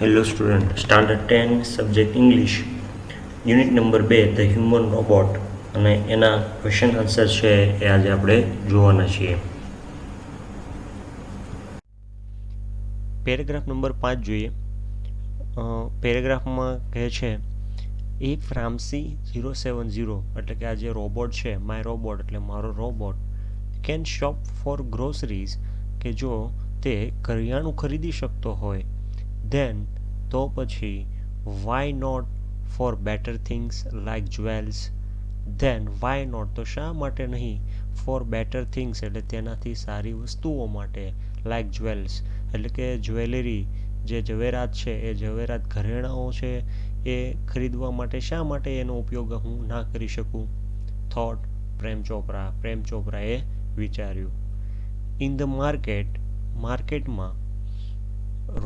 Hello student, standard 10 subject English unit number 2 the human robot અને એના question answer છે એ આજે આપણે જોવાના છીએ. પેરેગ્રાફ નંબર 5 જોઈએ. પેરેગ્રાફમાં કહે છે ઇફ રામસી 070 એટલે કે આ જે રોબોટ છે, માય રોબોટ એટલે મારો robot, can shop for groceries કે જો તે કરિયાણું ખરીદી શકતો હોય, ધેન તો પછી why not for better things like jewels, then why not તો શા માટે નહીં, ફોર બેટર થિંગ્સ એટલે તેનાથી સારી વસ્તુઓ માટે, લાઇક જ્વેલ્સ એટલે કે જ્વેલરી જે ઝવેરાત છે એ ઝવેરાત ઘરેણાઓ છે એ ખરીદવા માટે શા માટે એનો ઉપયોગ હું ના કરી શકું. થોટ પ્રેમ ચોપરાએ વિચાર્યું. ઇન ધ માર્કેટમાં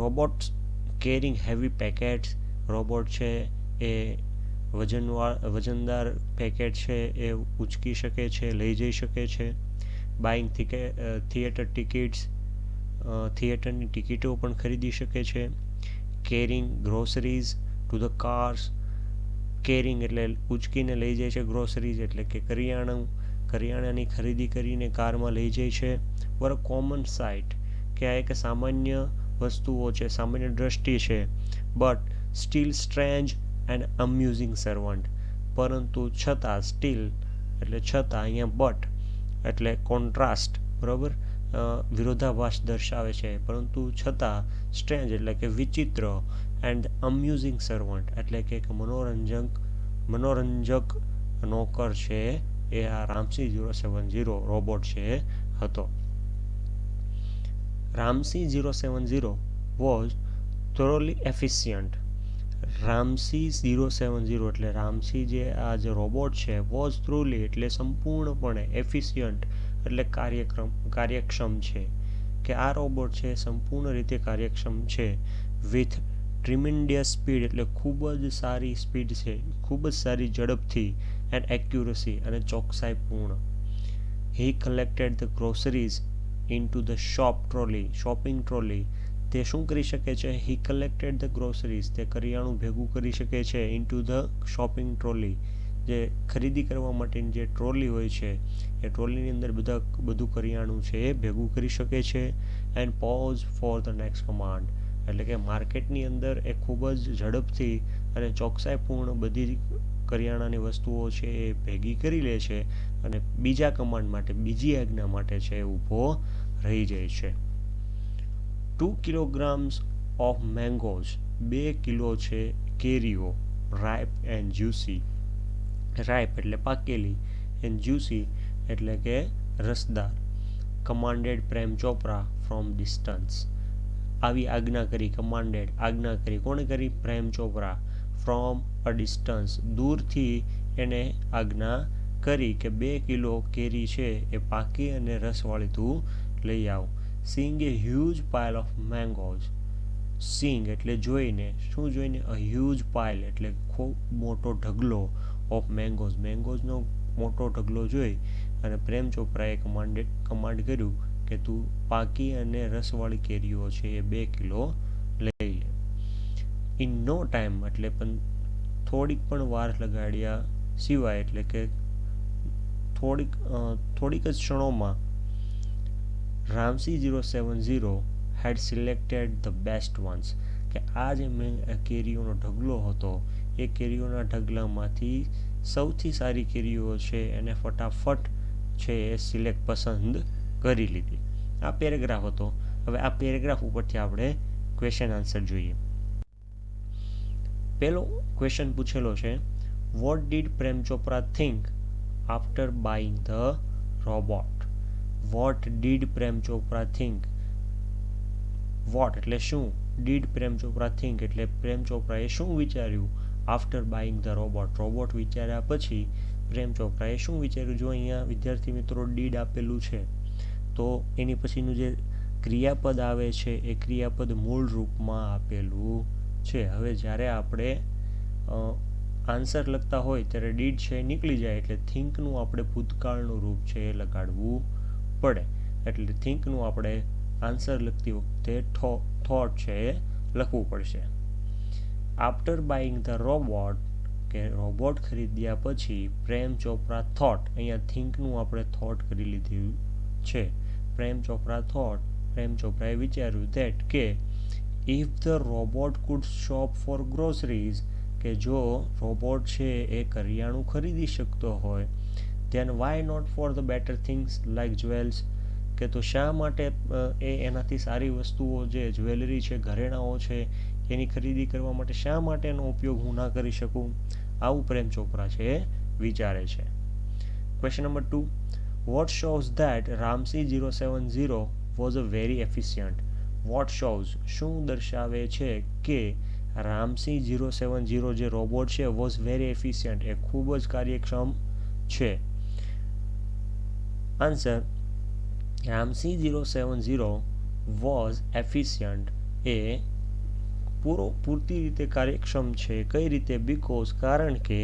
robots carrying heavy packets, robot છે એ વજનદાર પેકેટ છે એ ઉચકી શકે છે, લઈ જઈ શકે છે. બાઇંગ થિયેટર ટિકિટ્સ, થિયેટરની ટિકિટો પણ ખરીદી શકે છે. Carrying groceries to the cars, carrying એટલે ઉચકીને લઈ જાય છે, ગ્રોસરીઝ એટલે કે કરિયાણાની ખરીદી કરીને કારમાં લઈ જાય છે. ફોર અ કોમન સાઇટ કે આ એક સામાન્ય વસ્તુઓ છે, સામાન્ય દ્રષ્ટિ છે. But still strange and amusing servant, પરંતુ છતાં, સ્ટીલ એટલે છતાં, અહીંયા બટ એટલે કોન્ટ્રાસ્ટ, બરાબર, વિરોધાભાસ દર્શાવે છે, પરંતુ છતાં, સ્ટ્રેન્જ એટલે કે વિચિત્ર, એન્ડ અમ્યુઝિંગ સર્વન્ટ એટલે કે મનોરંજક નોકર છે એ આ રામસી 070 રોબોટ છે હતો. Ramsi 070 was thoroughly efficient. Ramsi 070 એટલે રામસી જે આ જે રોબોટ છે, વોઝ થ્રુલી એટલે સંપૂર્ણપણે, એફિશિયન્ટ એટલે કાર્યક્ષમ છે, કે આ રોબોટ છે સંપૂર્ણ રીતે કાર્યક્ષમ છે. વિથ ટ્રીમેન્ડિયસ સ્પીડ એટલે ખૂબ જ સારી સ્પીડ છે, ખૂબ જ સારી ઝડપથી, એન્ડ એક્યુરસી અને ચોકસાઈપૂર્ણ. He collected the groceries into the shopping trolley, તે શું કરી શકે છે, હી કલેક્ટેડ ધ ગ્રોસરીઝ તે કરિયાણું ભેગું કરી શકે છે, ઇનટુ ધ શોપિંગ ટ્રોલી જે ખરીદી કરવા માટેની જે ટ્રોલી હોય છે એ ટ્રોલીની અંદર બધું કરિયાણું છે એ ભેગું કરી શકે છે. And pause for the next command એટલે કે માર્કેટની અંદર એ ખૂબ જ ઝડપથી અને ચોકસાઈપૂર્ણ બધી કરિયાણાની વસ્તુઓ છે એ ભેગી કરી લે છે અને બીજા કમાન્ડ માટે, બીજી આજ્ઞા માટે છે ઊભો રહી જાય છે. 2 kilograms of mangoes, 2 કિલો છે કેરીઓ, રાઇપ એન્ડ જ્યુસી, રાઇપ એટલે પાકેલી, એન્ડ જ્યુસી એટલે કે રસદાર. Commanded Prem Chopra from distance, આવી આજ્ઞા કરી, કમાન્ડેડ આજ્ઞા કરી, કોણે કરી, Prem Chopra, from a distance દૂરથી એને આજ્ઞા કરી કે 2 કિલો કેરી છે એ પાકી અને રસવાળી તું લઈ આવ. સીંગ એ હ્યુજ પાઇલ ઓફ મેંગોઝ, સીંગ એટલે જોઈને, શું જોઈને, અ હ્યુજ પાઇલ એટલે ખૂબ મોટો ઢગલો, ઓફ મેંગોઝનો મોટો ઢગલો જોઈ અને પ્રેમ ચોપરાએ કમાન્ડ કર્યું કે તું પાકી અને રસવાળી કેરીઓ છે એ 2 કિલો લઈ લે. ઇન નો ટાઈમ એટલે પણ થોડીક પણ વાર લગાડ્યા સિવાય એટલે કે થોડીક જ ક્ષણોમાં Ramsi 070 had selected the best ones કે આ જે કેરીઓનો ઢગલો હતો એ કેરીઓના ઢગલામાંથી સૌથી સારી કેરીઓ છે એને ફટાફટ છે એ પસંદ કરી લીધી. આ પેરેગ્રાફ હતો. હવે આ પેરેગ્રાફ ઉપરથી આપણે ક્વેશ્ચન આન્સર જોઈએ. પહેલો ક્વેશ્ચન પૂછેલો છે what did Prem Chopra think after buying the robot. What did Prem Chopra think, what એટલે શું, ડીડ પ્રેમ ચોપરા થિંક એટલે પ્રેમ ચોપરાએ શું વિચાર્યું, આફ્ટર બાઇંગ ધ રોબોટ વિચાર્યા પછી પ્રેમ ચોપરાએ શું વિચાર્યું. જો અહીંયા વિદ્યાર્થી મિત્રો ડીડ આપેલું છે તો એની પછીનું જે ક્રિયાપદ આવે છે એ ક્રિયાપદ મૂળ રૂપમાં આપેલું છે. હવે જ્યારે આપણે આન્સર લખતા હોય ત્યારે ડીડ છે નીકળી જાય એટલે થિંકનું આપણે ભૂતકાળનું રૂપ છે એ લગાડવું પડે. એટલે થિંકનું આપણે આન્સર લખતી વખતે થોટ છે એ લખવું પડશે. આફ્ટર બાઇંગ ધ રોબોટ, કે રોબોટ ખરીદ્યા પછી પ્રેમ ચોપરા થોટ, અહીંયા થિંકનું આપણે થોટ કરી લીધું છે. પ્રેમ ચોપરાએ વિચાર્યું that કે if the robot could shop for groceries, કે જો રોબોટ છે એ કરિયાણું ખરીદી શકતો હોય, then why not for the better things like jewels, કે તો શા માટે એ એનાથી સારી વસ્તુઓ જે જ્વેલરી છે, ઘરેણાઓ છે, એની ખરીદી કરવા માટે શા માટે એનો ઉપયોગ હું ના કરી શકું? આવું પ્રેમ ચોપરા છે એ વિચારે છે. Question number 2, what shows that Ramsey 070 was a very efficient? what shows, શું દર્શાવે છે કે Ramsey 070 જે રોબોટ છે was very efficient, એ ખૂબ જ કાર્યક્ષમ છે? આન્સર, Ramsey 070 was efficient, એ પૂરતી રીતે કાર્યક્ષમ છે. કઈ રીતે? બીકોઝ, કારણ કે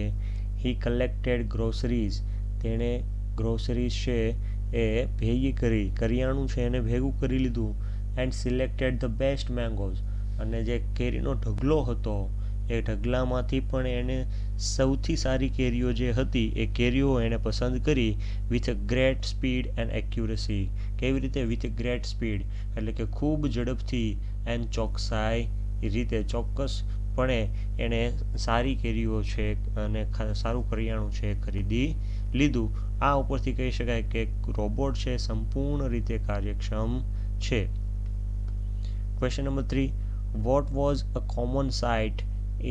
he collected groceries, તેણે ગ્રોસરીઝ છે એ ભેગી કરી, કરિયાણું છે એને ભેગું કરી લીધું. And selected the best mangoes, અને જે કેરીનો ઢગલો હતો એ ઢગલામાંથી પણ એને સૌથી સારી કેરીઓ જે હતી એ કેરીઓ એણે પસંદ કરી. With a great speed and accuracy, કેવી રીતે? વિથ અ ગ્રેટ સ્પીડ એટલે કે ખૂબ ઝડપથી, એન્ડ ચોકસાઈ રીતે, ચોક્કસપણે એણે સારી કેરીઓ છે અને સારું કરિયાણું છે ખરીદી લીધું. આ ઉપરથી કહી શકાય કે રોબોટ છે સંપૂર્ણ રીતે કાર્યક્ષમ છે. Question number 3, what was a common sight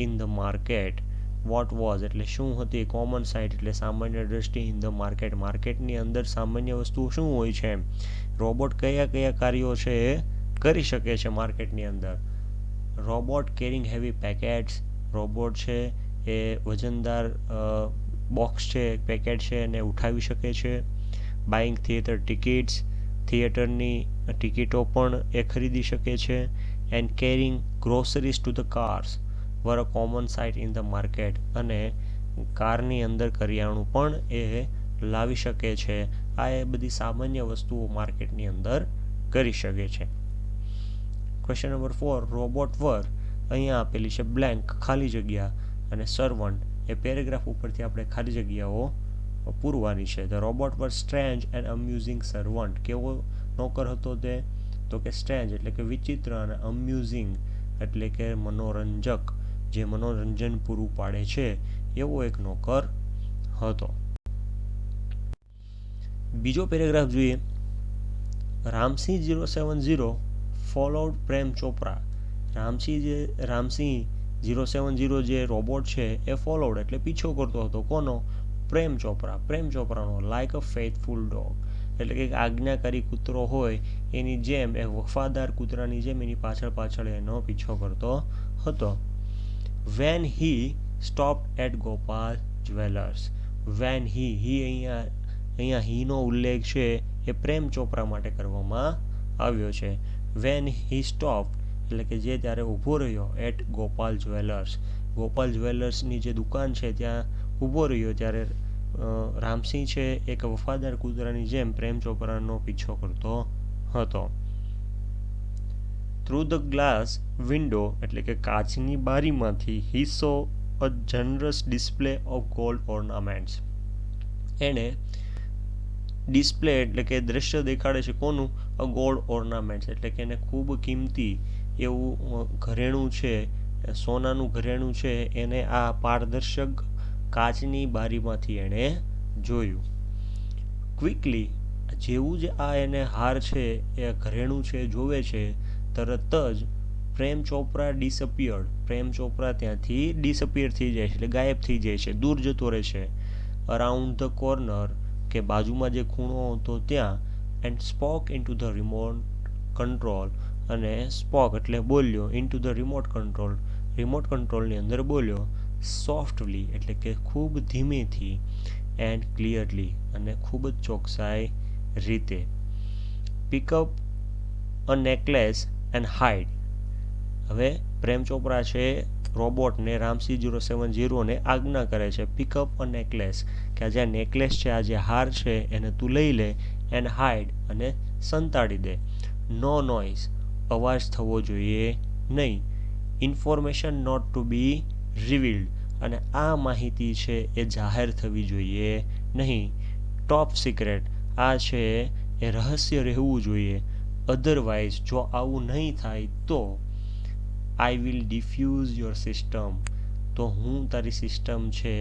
in the market? What was એટલે શું હતી? કોમન સાઇટ એટલે સામાન્ય દ્રષ્ટિ. ઇન ધ માર્કેટ, માર્કેટની અંદર સામાન્ય વસ્તુઓ શું હોય છે? રોબોટ કયા કયા કાર્યો છે એ કરી શકે છે માર્કેટની અંદર? Robot carrying heavy packets, robot છે એ વજનદાર બોક્સ છે, પેકેટ છે એને ઉઠાવી શકે છે. બાઇંગ થિયેટર ટિકિટ્સ, થિયેટરની ટિકિટો પણ એ ખરીદી શકે છે. And carrying groceries to the cars were a common sight in the market, અને કારની અંદર કરિયાણું પણ એ લાવી શકે છે. આ એ બધી સામાન્ય વસ્તુઓ માર્કેટની અંદર કરી શકે છે. ક્વેશ્ચન નંબર 4, રોબોટ વર, અહીંયા આપેલી છે બ્લેન્ક, ખાલી જગ્યા, અને સર્વન્ટ, એ પેરેગ્રાફ ઉપરથી આપણે ખાલી જગ્યાઓ પૂરવાની છે. The robot were strange and amusing servant, કેવો નોકર હતો તે? તો કે સ્ટ્રેન્જ એટલે કે વિચિત્ર, અને અમ્યુઝિંગ એટલે કે મનોરંજક, જે મનોરંજન પૂરું પાડે છે એવો એક નોકર હતો. બીજો પેરેગ્રાફ જોઈએ. રામસી 070 ફોલોડ પ્રેમ ચોપરા. રામસી 070 જે રોબોટ છે એ ફોલોડ એટલે પીછો કરતો હતો. કોનો? પ્રેમ ચોપરાનો. લાઇક અ ફેથફુલ ડોગ એટલે કે આજ્ઞાકારી કૂતરો હોય એની જેમ, એ વફાદાર કૂતરાની જેમ એની પાછળ એનો પીછો કરતો હતો. When he stopped at Gopal jewellers. When he અહીંયા હીનો ઉલ્લેખ છે એ પ્રેમ ચોપરા માટે કરવામાં આવ્યો છે. વેન હી સ્ટોપ્ડ એટલે કે જે ત્યારે ઊભો રહ્યો એટ ગોપાલ જ્વેલર્સની જે દુકાન છે ત્યાં ઊભો રહ્યો, ત્યારે રામસિંહ છે એક વફાદાર કૂતરાની જેમ પ્રેમ ચોપરાનો પીછો કરતો હતો. થ્રુ ધ ગ્લાસ વિન્ડો એટલે કે કાચની બારીમાંથી he saw a generous display of gold ornaments. એણે ડિસ્પ્લે એટલે કે દ્રશ્ય દેખાડે છે. કોનું? અ ગોલ્ડ ઓર્નામેન્ટ્સ એટલે કે એને ખૂબ કિંમતી એવું ઘરેણું છે, સોનાનું ઘરેણું છે, એને આ પારદર્શક કાચની બારીમાંથી એણે જોયું. ક્વિકલી, જેવું જ આ એને હાર છે એ ઘરેણું છે જોવે છે, તરત જ પ્રેમ ચોપરા ડિસઅપિયર્ડ, પ્રેમ ચોપરા ત્યાંથી ડિસઅપિયર થઈ જાય છે એટલે ગાયબ થઈ જાય છે, દૂર જતો રહે છે. અરાઉન્ડ ધ કોર્નર કે બાજુમાં જે ખૂણો હતો ત્યાં. And spoke in to the remote control, અને સ્પોક એટલે બોલ્યો, ઇન ટુ ધ રિમોટ કંટ્રોલની અંદર બોલ્યો. સોફ્ટલી એટલે કે ખૂબ ધીમેથી. એન્ડ ક્લિયરલી અને ખૂબ જ ચોકસાઈ રીતે. Pick up a necklace and hide. હવે પ્રેમ ચોપરા છે રોબોટને રામસી 070ને આજ્ઞા કરે છે પિકઅપ અ નેકલેસ, કે આ જે નેકલેસ છે, આ જે હાર છે એને તું લઈ લે. એન્ડ હાઇડ અને સંતાડી દે. નો નોઇઝ, અવાજ થવો જોઈએ નહીં. Information not to be revealed, અને આ માહિતી છે એ જાહેર થવી જોઈએ નહીં. ટોપ સિક્રેટ, આ છે એ રહસ્ય રહેવું જોઈએ. અધરવાઇઝ, જો આવું નહીં થાય તો I will diffuse your system, તો હું તારી સિસ્ટમ છે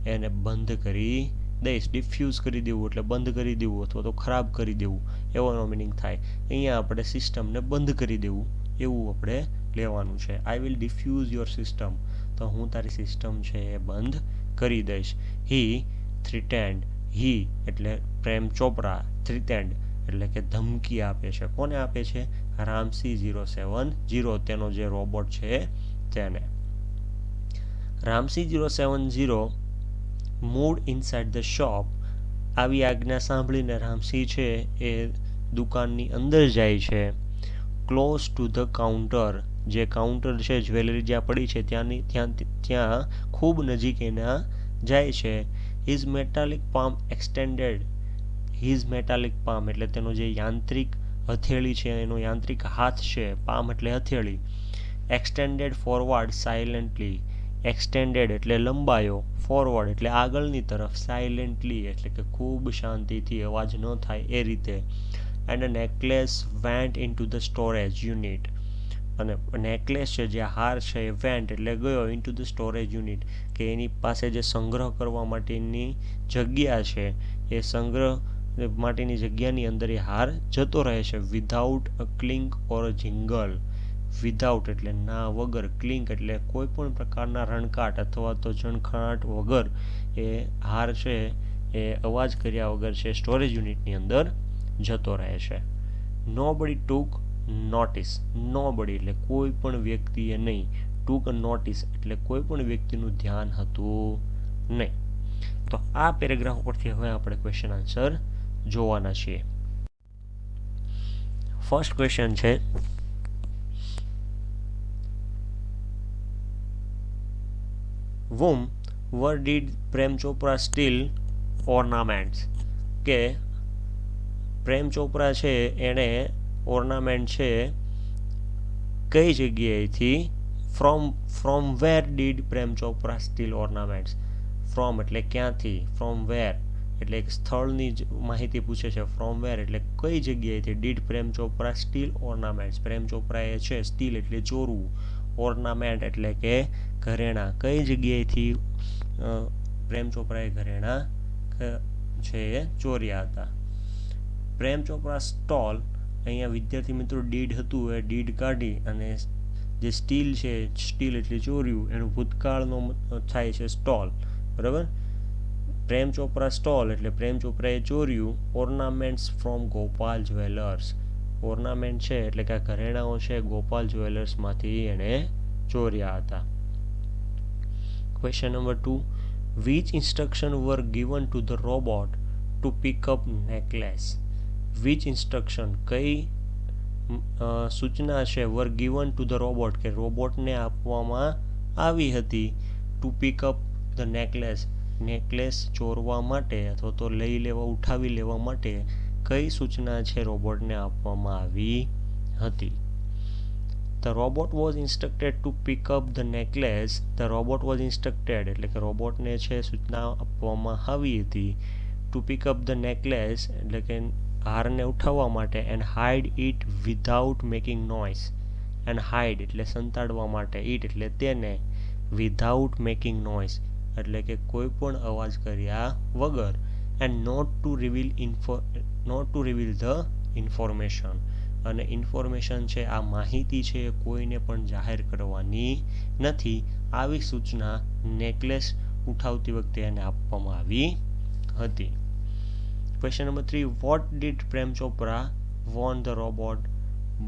એને બંધ કરી દઈશ. ડિફ્યુઝ કરી દેવું એટલે બંધ કરી દેવું અથવા તો ખરાબ કરી દેવું એવાનો મિનિંગ થાય. અહીંયા આપણે સિસ્ટમને બંધ કરી દેવું એવું આપણે લેવાનું છે. I will diffuse your system, તો હું તારી સિસ્ટમ છે એ બંધ કરી દઈશ. હી થ્રીટેન્ડ, હી એટલે પ્રેમ ચોપરા, થ્રીટેન્ડ એટલે કે ધમકી આપે છે. કોને આપે છે? રામસી 070, તેનો જે રોબોટ છે તેને. Ramsey 070 moved inside the shop. આવી આજ્ઞા સાંભળીને રામસી છે એ દુકાનની અંદર જાય છે. ક્લોઝ ટુ ધ કાઉન્ટર, જે કાઉન્ટર છે જ્વેલરી જ્યાં પડી છે ત્યાં ખૂબ નજીક એના જાય છે. His metallic palm extended, his metallic palm એટલે તેનો જે યાંત્રિક હથેળી છે, એનો યાંત્રિક હાથ છે, પામ એટલે હથેળી. એક્સટેન્ડેડ ફોરવર્ડ સાયલેન્ટલી, એક્સટેન્ડેડ એટલે લંબાયો, ફોરવર્ડ એટલે આગળની તરફ, સાયલેન્ટલી એટલે કે ખૂબ શાંતિથી અવાજ ન થાય એ રીતે. And a necklace vent into the storage unit, અને નેકલેસ છે જે હાર છે એ વેન્ટ એટલે ગયો, ઇનટુ ધ સ્ટોરેજ યુનિટ કે એની પાસે જે સંગ્રહ કરવા માટેની જગ્યા છે એ સંગ્રહ માટેની જગ્યાની અંદર એ હાર જતો રહે છે. Without a clink or a jingle, without એટલે ના વગર, ક્લિંક એટલે કોઈ પણ પ્રકારના રણકાટ અથવા તો ઝણખણાટ વગર એ હાર છે એ અવાજ કર્યા વગર છે સ્ટોરેજ યુનિટની અંદર જતો રહે છે. નોબડી ટુક નોટિસ, નોબડી એટલે કોઈ પણ વ્યક્તિએ નહીં, ટુક નોટિસ એટલે કોઈ પણ વ્યક્તિનું ધ્યાન હતું નહીં. તો આ પેરેગ્રાફ પરથી હવે આપણે ક્વેશ્ચન આન્સર જોવાના છીએ. ફર્સ્ટ ક્વેશ્ચન છે, whom where did Prem Chopra steal ornaments, કે પ્રેમ ચોપરા છે એણે ઓર્નામેન્ટ છે કઈ જગ્યાએથી, from where did Prem Chopra steal ornaments, from એટલે ક્યાંથી, ફ્રોમ વેર એટલે એક સ્થળની માહિતી પૂછે છે. ફ્રોમ વેર એટલે કઈ જગ્યાએથી, did Prem Chopra steal ornaments, Prem ચોપરાએ છે સ્ટીલ એટલે ચોરવું, ઓર્નામેન્ટ એટલે કે ઘરેણા, કઈ જગ્યાએથી પ્રેમ ચોપરાએ ઘરેણા છે એ ચોર્યા હતા. પ્રેમ ચોપરા સ્ટોલ, અહીંયા વિદ્યાર્થી મિત્રો ડીડ હતું એ ડીડ કાઢી અને જે સ્ટીલ છે, સ્ટીલ એટલે ચોર્યું, એનું ભૂતકાળનો થાય છે સ્ટોલ, બરાબર. પ્રેમ ચોપરા સ્ટોલ એટલે પ્રેમ ચોપરાએ ચોર્યું ornaments from Gopal jewellers, ornament છે એટલે કે ઘરેણાઓ છે ગોપાલ જ્વેલર્સમાંથી એણે ચોર્યા હતા. Question number 2, which instruction were given to the robot to pick up necklace, which instruction કઈ સૂચના છે were given to the robot કે રોબોટને આપવામાં આવી હતી, to pick up the necklace necklace ચોરવા માટે અથવા તો લઈ લેવા, ઉઠાવી લેવા માટે કઈ સૂચના છે રોબોટને આપવામાં આવી હતી. The robot was instructed to pick up the necklace, the robot was instructed એટલે કે રોબોટને છે સૂચના આપવામાં આવી હતી to pick up the necklace એટલે કે હારને ઉઠાવવા માટે, and hide it without making noise, and hide એટલે સંતાડવા માટે, it એટલે તેને, without making noise એટલે કે કોઈ પણ અવાજ કર્યા વગર, and not to reveal the information અને ઇન્ફોર્મેશન છે આ માહિતી છે કોઈને પણ જાહેર કરવાની નથી. આવી સૂચના નેકલેસ ઉઠાવતી વખતે એને આપવામાં આવી હતી. Question number 3, what did Prem Chopra Warne the robot,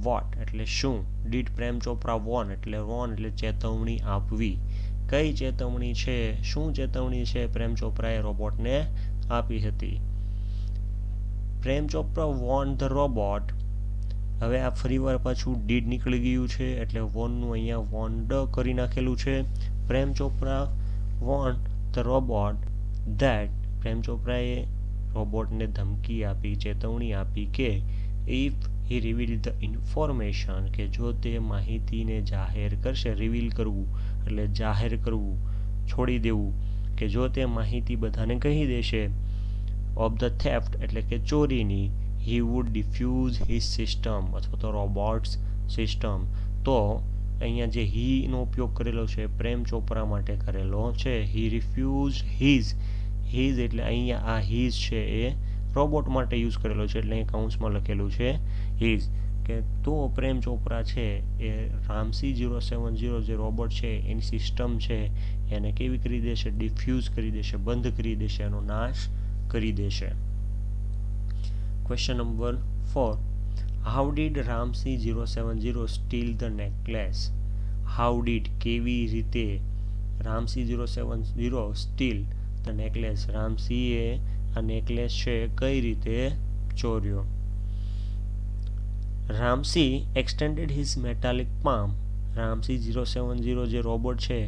what એટલે શું, ડીડ પ્રેમ ચોપરા વોર્ન એટલે વોર્ન એટલે ચેતવણી આપવી, કઈ ચેતવણી છે, શું ચેતવણી છે પ્રેમ ચોપરાએ રોબોટને આપી હતી. પ્રેમ ચોપરા વોર્ન ધ રોબોટ, હવે આ ફરીવાર પાછું ડીડ નીકળી ગયું છે એટલે વોર્નનું અહીંયા વોર્નડ કરી નાખેલું છે. Prem Chopra Warne the robot that, Prem ચોપરાએ રોબોટને ધમકી આપી, ચેતવણી આપી કે if he reveal the information, કે જો તે માહિતીને જાહેર કરશે, રિવીલ કરવું એટલે જાહેર કરવું, છોડી દેવું, કે જો તે માહિતી બધાને કહી દેશે ઓફ ધ થેફ્ટ એટલે કે ચોરીની, he would diffuse his system અથવા તો રોબોટ્સ સિસ્ટમ. તો અહીંયા જે હીનો ઉપયોગ કરેલો છે પ્રેમ ચોપરા માટે કરેલો છે. હી રિફ્યુઝ હિઝ એટલે અહીંયા આ હિઝ છે એ રોબોટ માટે યુઝ કરેલો છે, એટલે અહીં કાઉન્સમાં લખેલું છે હિઝ. કે તો પ્રેમ ચોપરા છે એ રામસી 070 જે રોબોટ છે એની સિસ્ટમ છે એને કેવી કરી દેશે, ડિફ્યુઝ કરી દેશે, બંધ કરી દેશે, એનો નાશ કરી દેશે. Question number 4. How did Ramsey 070 steal the necklace? How did કેવી રીતે, રામસી 070 સ્ટીલ ધ નેકલેસ રામસીએ આ નેકલેસ છે કઈ રીતે ચોર્યો? Ramsey extended his metallic palm. Ramsey 070 જે રોબોટ છે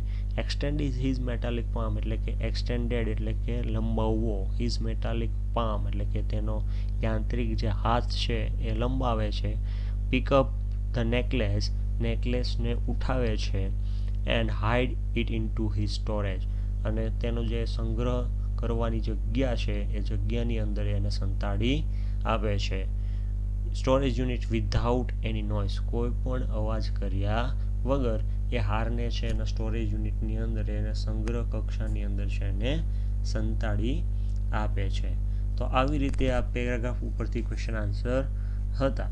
એક્સટેન્ડ હિઝ મેટાલિક પામ એટલે કે એક્સટેન્ડેડ એટલે કે લંબાવવો, હિઝ મેટાલિક પામ એટલે કે તેનો યાંત્રિક જે હાથ છે એ લંબાવે છે. પિકઅપ ધ નેકલેસ નેકલેસને ઉઠાવે છે. And hide it into his storage અને તેનો જે સંગ્રહ કરવાની જગ્યા છે એ જગ્યાની અંદર એને સંતાડી આપે છે. સ્ટોરેજ યુનિટ વિધાઉટ એની નોઇઝ, કોઈ પણ અવાજ કર્યા વગર એ હારને છે એના સ્ટોરેજ યુનિટની અંદર એને સંગ્રહ કક્ષાની અંદર છે એને સંતાડી આપે છે. તો આવી રીતે આ પેરેગ્રાફ ઉપરથી ક્વેશ્ચન આન્સર હતા.